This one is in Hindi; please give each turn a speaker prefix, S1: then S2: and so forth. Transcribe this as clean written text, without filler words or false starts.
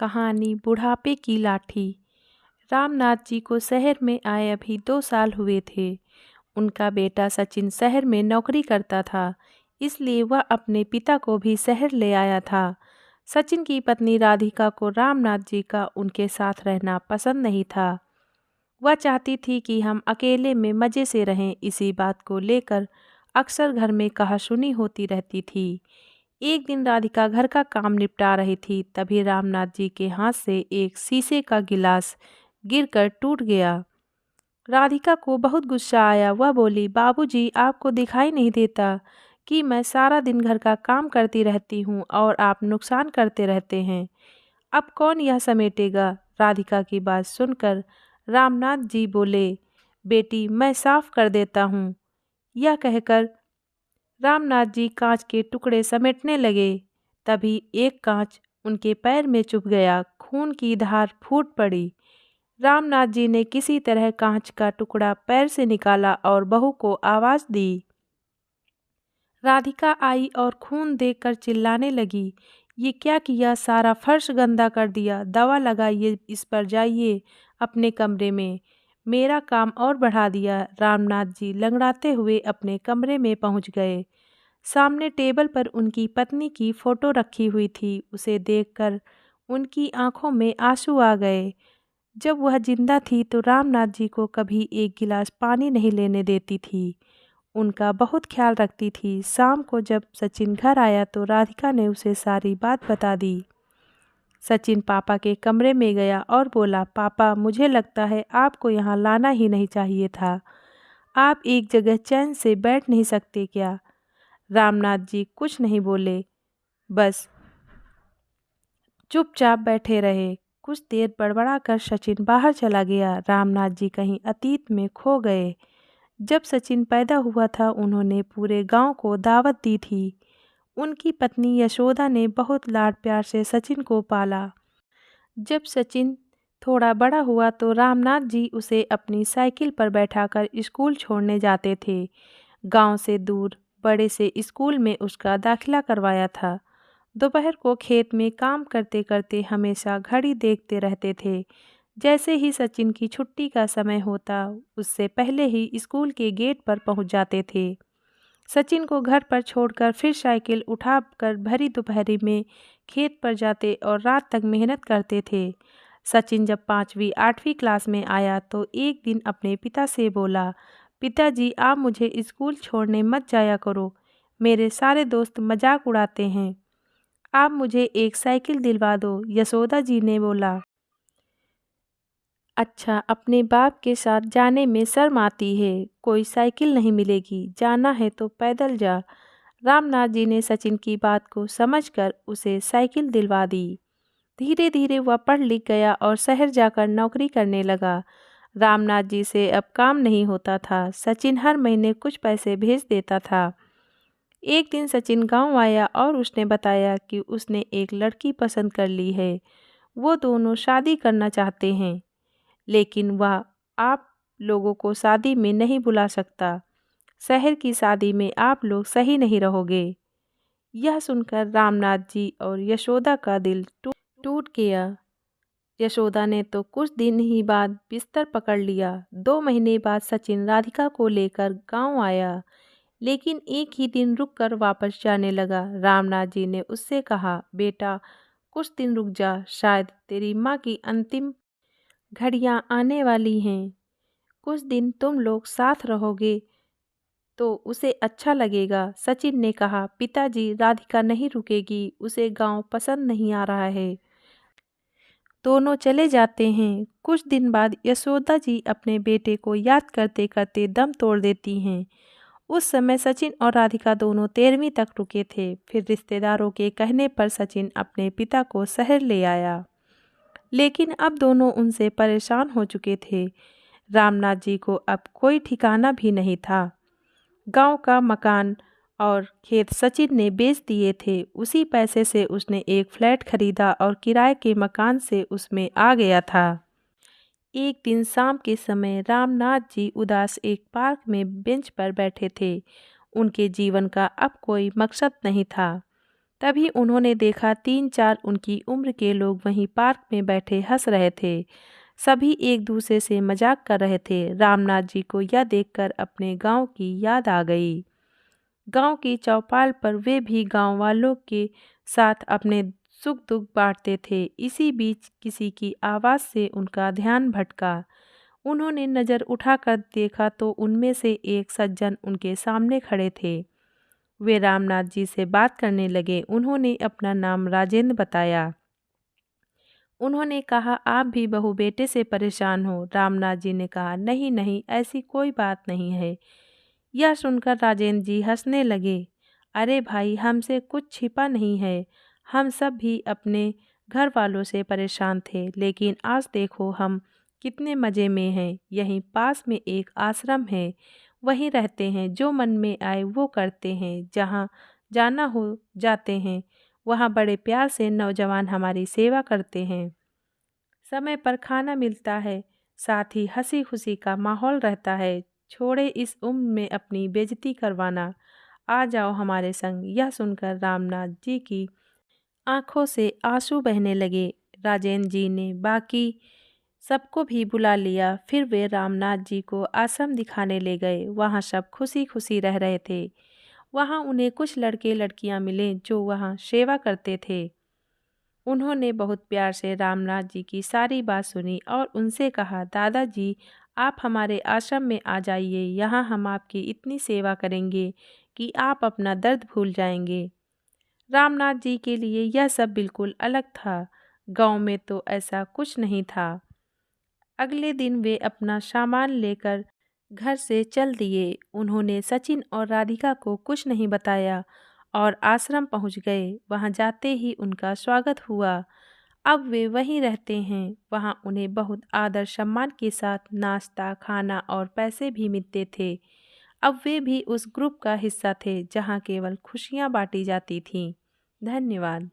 S1: कहानी बुढ़ापे की लाठी। रामनाथ जी को शहर में आए अभी 2 साल हुए थे। उनका बेटा सचिन शहर में नौकरी करता था, इसलिए वह अपने पिता को भी शहर ले आया था। सचिन की पत्नी राधिका को रामनाथ जी का उनके साथ रहना पसंद नहीं था। वह चाहती थी कि हम अकेले में मज़े से रहें। इसी बात को लेकर अक्सर घर में कहासुनी होती रहती थी। एक दिन राधिका घर का काम निपटा रही थी, तभी रामनाथ जी के हाथ से एक शीशे का गिलास गिरकर टूट गया। राधिका को बहुत गुस्सा आया। वह बोली, बाबूजी, आपको दिखाई नहीं देता कि मैं सारा दिन घर का काम करती रहती हूँ और आप नुकसान करते रहते हैं। अब कौन यह समेटेगा? राधिका की बात सुनकर रामनाथ जी बोले, बेटी, मैं साफ कर देता हूँ। यह कहकर रामनाथ जी कांच के टुकड़े समेटने लगे। तभी एक कांच उनके पैर में चुभ गया। खून की धार फूट पड़ी। रामनाथ जी ने किसी तरह कांच का टुकड़ा पैर से निकाला और बहू को आवाज दी। राधिका आई और खून देखकर चिल्लाने लगी, ये क्या किया? सारा फर्श गंदा कर दिया। दवा लगाइए इस पर, जाइए अपने कमरे में। मेरा काम और बढ़ा दिया। रामनाथ जी लंगड़ाते हुए अपने कमरे में पहुंच गए। सामने टेबल पर उनकी पत्नी की फोटो रखी हुई थी। उसे देखकर उनकी आंखों में आंसू आ गए। जब वह जिंदा थी तो रामनाथ जी को कभी एक गिलास पानी नहीं लेने देती थी। उनका बहुत ख्याल रखती थी। शाम को जब सचिन घर आया तो राधिका ने उसे सारी बात बता दी। सचिन पापा के कमरे में गया और बोला, पापा, मुझे लगता है आपको यहाँ लाना ही नहीं चाहिए था। आप एक जगह चैन से बैठ नहीं सकते क्या? रामनाथ जी कुछ नहीं बोले, बस चुपचाप बैठे रहे। कुछ देर बड़बड़ाकर सचिन बाहर चला गया। रामनाथ जी कहीं अतीत में खो गए। जब सचिन पैदा हुआ था, उन्होंने पूरे गांव को दावत दी थी। उनकी पत्नी यशोदा ने बहुत लाड प्यार से सचिन को पाला। जब सचिन थोड़ा बड़ा हुआ तो रामनाथ जी उसे अपनी साइकिल पर बैठाकर स्कूल छोड़ने जाते थे। गांव से दूर बड़े से स्कूल में उसका दाखिला करवाया था। दोपहर को खेत में काम करते करते हमेशा घड़ी देखते रहते थे। जैसे ही सचिन की छुट्टी का समय होता, उससे पहले ही स्कूल के गेट पर पहुंच जाते थे। सचिन को घर पर छोड़कर फिर साइकिल उठाकर भरी दोपहरी में खेत पर जाते और रात तक मेहनत करते थे। सचिन जब 5वीं 8वीं क्लास में आया तो एक दिन अपने पिता से बोला, पिताजी, आप मुझे स्कूल छोड़ने मत जाया करो। मेरे सारे दोस्त मजाक उड़ाते हैं। आप मुझे एक साइकिल दिलवा दो। यशोदा जी ने बोला, अच्छा, अपने बाप के साथ जाने में शर्म आती है। कोई साइकिल नहीं मिलेगी, जाना है तो पैदल जा। रामनाथ जी ने सचिन की बात को समझकर उसे साइकिल दिलवा दी। धीरे धीरे वह पढ़ लिख गया और शहर जाकर नौकरी करने लगा। रामनाथ जी से अब काम नहीं होता था। सचिन हर महीने कुछ पैसे भेज देता था। एक दिन सचिन गांव आया और उसने बताया कि उसने एक लड़की पसंद कर ली है। वो दोनों शादी करना चाहते हैं, लेकिन वह आप लोगों को शादी में नहीं बुला सकता। शहर की शादी में आप लोग सही नहीं रहोगे। यह सुनकर रामनाथ जी और यशोदा का दिल टूट गया। यशोदा ने तो कुछ दिन ही बाद बिस्तर पकड़ लिया। 2 महीने बाद सचिन राधिका को लेकर गांव आया, लेकिन एक ही दिन रुककर वापस जाने लगा। रामनाथ जी ने उससे कहा, बेटा, कुछ दिन रुक जा, शायद तेरी माँ की अंतिम घड़ियाँ आने वाली हैं। कुछ दिन तुम लोग साथ रहोगे तो उसे अच्छा लगेगा। सचिन ने कहा, पिताजी, राधिका नहीं रुकेगी, उसे गांव पसंद नहीं आ रहा है। दोनों चले जाते हैं। कुछ दिन बाद यशोदा जी अपने बेटे को याद करते करते दम तोड़ देती हैं। उस समय सचिन और राधिका दोनों 13वीं तक रुके थे। फिर रिश्तेदारों के कहने पर सचिन अपने पिता को शहर ले आया, लेकिन अब दोनों उनसे परेशान हो चुके थे। रामनाथ जी को अब कोई ठिकाना भी नहीं था। गांव का मकान और खेत सचिन ने बेच दिए थे। उसी पैसे से उसने एक फ्लैट खरीदा और किराए के मकान से उसमें आ गया था। एक दिन शाम के समय रामनाथ जी उदास एक पार्क में बेंच पर बैठे थे। उनके जीवन का अब कोई मकसद नहीं था। तभी उन्होंने देखा 3-4 उनकी उम्र के लोग वहीं पार्क में बैठे हंस रहे थे। सभी एक दूसरे से मजाक कर रहे थे। रामनाथ जी को यह देखकर अपने गांव की याद आ गई। गांव की चौपाल पर वे भी गांव वालों के साथ अपने सुख दुख बांटते थे। इसी बीच किसी की आवाज़ से उनका ध्यान भटका। उन्होंने नज़र उठाकर देखा तो उनमें से एक सज्जन उनके सामने खड़े थे। वे रामनाथ जी से बात करने लगे। उन्होंने अपना नाम राजेंद्र बताया। उन्होंने कहा, आप भी बहू बेटे से परेशान हो। रामनाथ जी ने कहा, नहीं नहीं, ऐसी कोई बात नहीं है। यह सुनकर राजेंद्र जी हंसने लगे। अरे भाई, हमसे कुछ छिपा नहीं है। हम सब भी अपने घर वालों से परेशान थे, लेकिन आज देखो हम कितने मज़े में हैं। यहीं पास में एक आश्रम है, वहीं रहते हैं। जो मन में आए वो करते हैं, जहाँ जाना हो जाते हैं। वहाँ बड़े प्यार से नौजवान हमारी सेवा करते हैं। समय पर खाना मिलता है, साथ ही हंसी खुशी का माहौल रहता है। छोड़े इस उम्र में अपनी बेइज्जती करवाना। आ जाओ हमारे संग। यह सुनकर रामनाथ जी की आंखों से आंसू बहने लगे। राजेंद्र जी ने बाकी सबको भी बुला लिया। फिर वे रामनाथ जी को आश्रम दिखाने ले गए। वहाँ सब खुशी खुशी रह रहे थे। वहाँ उन्हें कुछ लड़के लड़कियाँ मिले जो वहाँ सेवा करते थे। उन्होंने बहुत प्यार से रामनाथ जी की सारी बात सुनी और उनसे कहा, दादाजी आप हमारे आश्रम में आ जाइए। यहाँ हम आपकी इतनी सेवा करेंगे कि आप अपना दर्द भूल जाएंगे। रामनाथ जी के लिए यह सब बिल्कुल अलग था। गांव में तो ऐसा कुछ नहीं था। अगले दिन वे अपना सामान लेकर घर से चल दिए। उन्होंने सचिन और राधिका को कुछ नहीं बताया और आश्रम पहुंच गए। वहां जाते ही उनका स्वागत हुआ। अब वे वहीं रहते हैं। वहां उन्हें बहुत आदर सम्मान के साथ नाश्ता, खाना और पैसे भी मिलते थे। अब वे भी उस ग्रुप का हिस्सा थे जहां केवल खुशियां बांटी जाती थीं। धन्यवाद।